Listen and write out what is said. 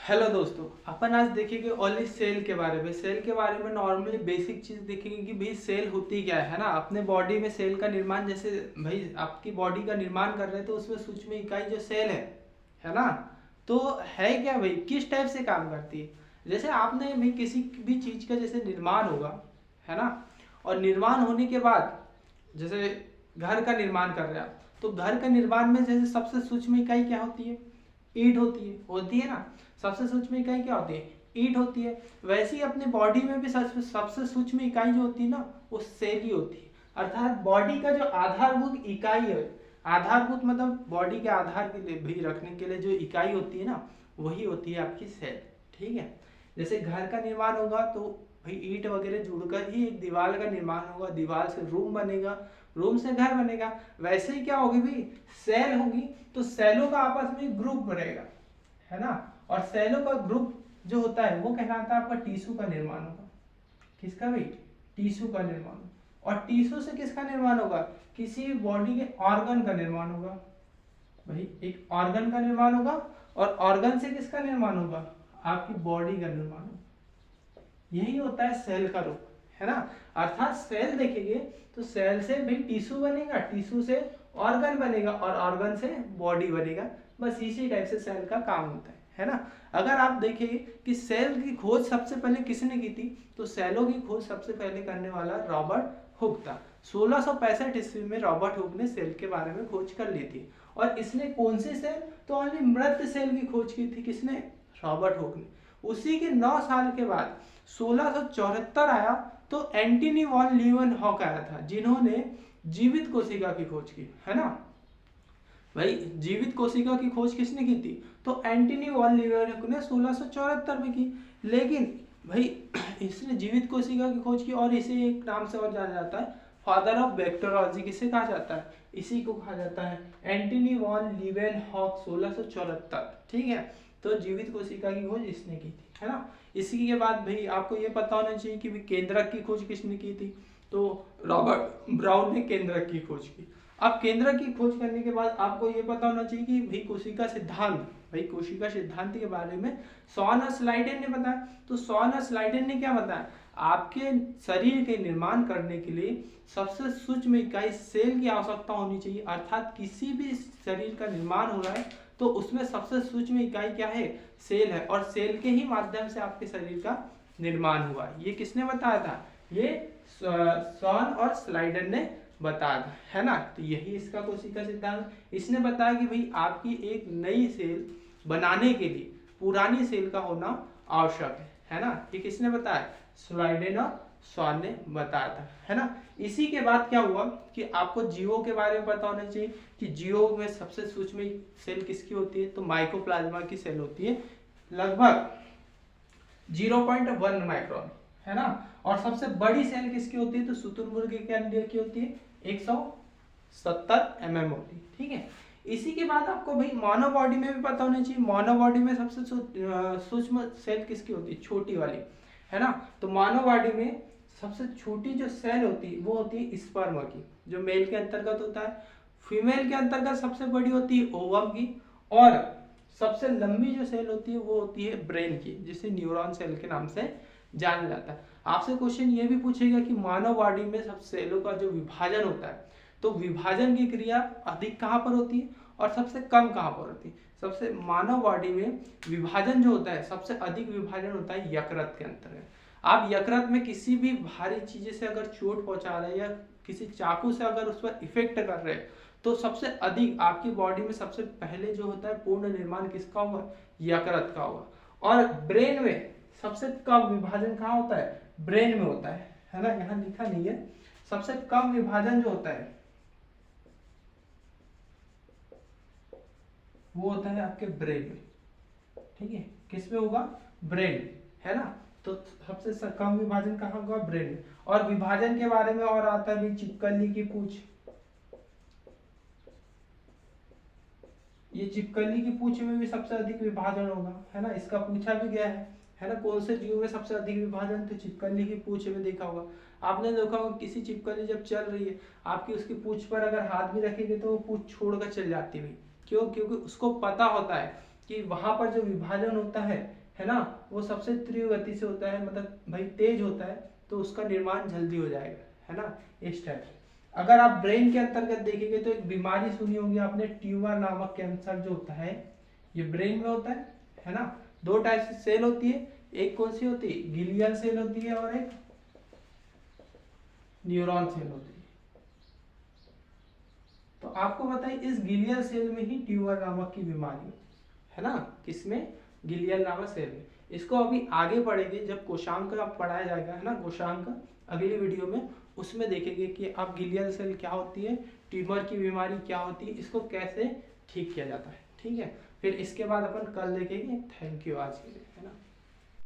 Hello दोस्तों, अपन आज देखेंगे ओनली सेल के बारे में। सेल के बारे में नॉर्मली बेसिक चीज देखेंगे कि भाई सेल होती क्या है ना। अपने बॉडी में सेल का निर्माण, जैसे भाई आपकी बॉडी का निर्माण कर रहे हैं तो उसमें सूक्ष्म इकाई जो सेल है ना, तो है क्या भाई, किस टाइप से काम करती है। जैसे आपने भाई किसी भी चीज का जैसे निर्माण होगा, है ना, और निर्माण होने के बाद जैसे घर का निर्माण कर रहे हैं आप, तो घर का निर्माण में जैसे सबसे सूक्ष्म इकाई क्या होती है, ईंट होती है ना। सबसे सूक्ष्म इकाई क्या होती है, ईंट होती है। वैसे ही अपने बॉडी में भी सबसे सूक्ष्म इकाई जो होती है ना, वो सेल ही होती है। अर्थात बॉडी का जो आधारभूत इकाई है, आधारभूत मतलब बॉडी के आधार के लिए भी रखने के लिए जो इकाई होती है ना, वही होती है आपकी सेल। ठीक है। जैसे घर का निर्माण होगा तो भाई ईंट वगैरह जुड़कर ही एक दीवार का निर्माण होगा, दीवार से रूम बनेगा, रूम से घर बनेगा। वैसे ही क्या होगी भाई, सेल होगी, तो सेलों का आपस में ग्रुप बनेगा, है ना। और सेलों का ग्रुप जो होता है वो कहलाता है आपका टिश्यू का निर्माण होगा। किसका भाई, टिश्यू का निर्माण। और टिश्यू से किसका निर्माण होगा, किसी बॉडी के ऑर्गन का निर्माण होगा। भाई एक ऑर्गन का निर्माण होगा, और ऑर्गन से किसका निर्माण होगा, आपकी बॉडी का निर्माण होगा। यही होता है सेल का रूप, है ना। अर्थात सेल देखेंगे तो सेल से भी टिश्यू बनेगा, टिश्यू से ऑर्गन बनेगा, और ऑर्गन से बॉडी बनेगा। बस इसी टाइप से सेल का काम होता है ना। अगर आप देखेंगे कि सेल की खोज सबसे पहले किसने की थी, तो सेलों की खोज सबसे पहले करने वाला रॉबर्ट हुक था। 1665 ईस्वी में रॉबर्ट हुक ने सेल के बारे में खोज कर ली थी। और इसने कौन सी सेल, तो ओनली मृत सेल की खोज की थी। किसने, रॉबर्ट हुक ने। उसी के 9 साल के बाद 1674 आया तो एंटनी वॉन लीeuwenhoek आया था, जिन्होंने जीवित कोशिका की खोज की, है ना। भाई जीवित कोशिका की खोज किसने की थी, तो एंटनी वॉन लीeuwenhoek ने 1674 में की। लेकिन भाई इसने जीवित कोशिका की खोज की, और इसे एक नाम से और जाना जाता है, फादर ऑफ बैक्टीरियोलॉजी। किसे कहा जाता है, इसी को कहा जाता है, एंटनी वॉन लीeuwenhoek 1674। ठीक है। तो जीवित कोशिका की खोज इसने की थी, है ना। इसी के बाद भाई आपको ये पता होना चाहिए कि केंद्रक की खोज किसने की थी, तो रॉबर्ट ब्राउन ने केंद्रक की खोज की। अब केंद्रक की खोज करने के बाद आपको ये पता होना चाहिए कि भाई कोशिका सिद्धांत, भाई कोशिका सिद्धांत के बारे में शॉन और स्लाइडेन ने बताया। तो शॉन और स्लाइडेन ने क्या बताया, आपके शरीर के निर्माण करने के लिए सबसे सूक्ष्म इकाई सेल की आवश्यकता होनी चाहिए। अर्थात किसी भी शरीर का निर्माण हो रहा है तो उसमें सबसे सूक्ष्म इकाई क्या है, सेल है। और सेल के ही माध्यम से आपके शरीर का निर्माण हुआ। ये किसने बताया था, ये शॉन और स्लाइडन ने बताया था, है ना। तो यही इसका कोशिका सिद्धांत। इसने बताया कि भाई आपकी एक नई सेल बनाने के लिए पुरानी सेल का होना आवश्यक है ना। ये किसने बताया, स्लाइडेन और शॉन ने बताया था, है ना। इसी के बाद क्या हुआ कि आपको जीवों के बारे में पता होना चाहिए कि जीवों में सबसे सूक्ष्म सेल किसकी होती है, तो माइकोप्लाज्मा की सेल होती है, लगभग 0.1 माइक्रोन, है ना। और सबसे बड़ी सेल किसकी होती है, तो शुतुरमुर्ग के अंडे की होती है, 170 mm होती है। ठीक है। इसी के बाद आपको भाई मानव बॉडी में भी पता होना चाहिए, मानव बॉडी में सबसे सूक्ष्म सेल किसकी होती है, छोटी वाली, है ना। तो मानव बॉडी में सबसे छोटी जो सेल होती है वो होती है स्पर्म की, जो मेल के अंतर्गत होता है। फीमेल के अंतर्गत सबसे बड़ी होती है ओवम की। और सबसे लंबी जो सेल होती है वो होती है ब्रेन की, जिसे न्यूरॉन सेल के नाम से जाना जाता है। आपसे क्वेश्चन ये भी पूछेगा कि मानव बॉडी में सब सेलों का जो विभाजन होता है, तो विभाजन की क्रिया अधिक कहाँ पर होती है और सबसे कम कहाँ पर होती है। सबसे मानव बॉडी में विभाजन जो होता है, सबसे अधिक विभाजन होता है यकृत के अंतर्गत। आप यकृत में किसी भी भारी चीज से अगर चोट पहुंचा रहे हैं या किसी चाकू से अगर उस पर इफेक्ट कर रहे हैं, तो सबसे अधिक आपकी बॉडी में सबसे पहले जो होता है पूर्ण निर्माण किसका हुआ, यकृत का हुआ। और ब्रेन में सबसे कम विभाजन कहाँ होता है, ब्रेन में होता है ना। यहाँ लिखा नहीं है, सबसे कम विभाजन जो होता है वो होता है आपके ब्रेन में। ठीक है, किस में होगा, ब्रेन, है ना। तो सबसे कम विभाजन कहाँ होगा, ब्रेन में। और विभाजन के बारे में और आता है चिपकली की पूंछ। ये चिपकली की पूंछ में भी सबसे अधिक विभाजन होगा, है ना। इसका पूछा भी गया है ना, कौन से जीव में सबसे अधिक विभाजन, तो चिपकली की पूंछ में देखा होगा। आपने देखा होगा किसी चिपकली जब चल रही है, आपकी उसकी पूंछ पर अगर हाथ भी रखेंगे तो वो पूंछ छोड़कर चल जाती है। क्यों, क्योंकि उसको पता होता है कि वहां पर जो विभाजन होता है ना, वो सबसे तीव्र गति से होता है, मतलब भाई तेज होता है, तो उसका निर्माण जल्दी हो जाएगा, है ना, इस टाइप से। अगर आप ब्रेन के अंतर्गत देखेंगे तो एक बीमारी सुनी होगी आपने, ट्यूमर नामक कैंसर जो होता है ये ब्रेन में होता है ना। दो टाइप से सेल होती है, एक कौन सी होती है, ग्लियल सेल होती है, और एक न्यूरॉन सेल होती है। तो आपको बताइए इस ग्लियल सेल में ही ट्यूमर नामक की बीमारी है ना, किसमें, ग्लियल नामक सेल में। इसको अभी आगे पढ़ेंगे जब कोशांक का पढ़ाया जाएगा, है ना, कोशांक अगली वीडियो में, उसमें देखेंगे कि अब ग्लियल सेल क्या होती है, ट्यूमर की बीमारी क्या होती है, इसको कैसे ठीक किया जाता है, ठीक है। फिर इसके बाद अपन कल देखेंगे। थैंक यू आज के लिए, है ना।